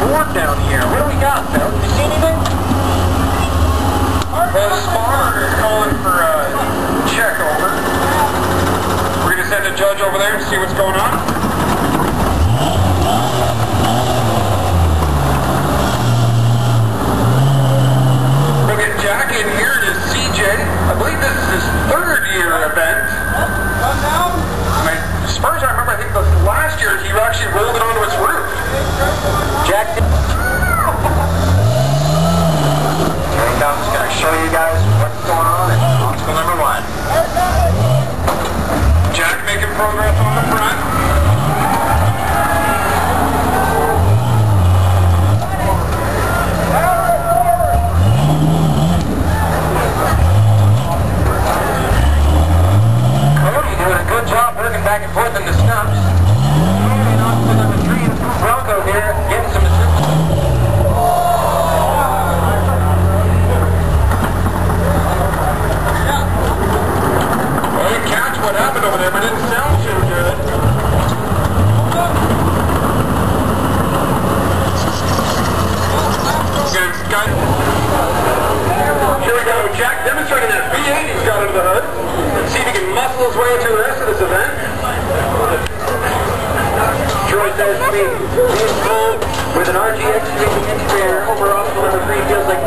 board down here. What do we got, Phil? You see anything? The spotter is calling for a check over. We're going to send a judge over there to see what's going on. We'll get Jack in here. It is CJ. I believe this is his third-year event. As far as I remember, I think the last year he actually rolled it onto its roof. Jack. I'm just going to show you guys what's going on in obstacle number 1. Jack making progress on the front. Cody doing a good job working back and forth in the stumps. And obstacle number 3 is Bronco here, getting some assistance. What happened over there, but it didn't sound too good. Here we go, Jack demonstrating that V8 he's got under the hood. Let's see if he can muscle his way through the rest of this event. Troy says to me, being full with an RGX integrator over obstacle number 3 feels like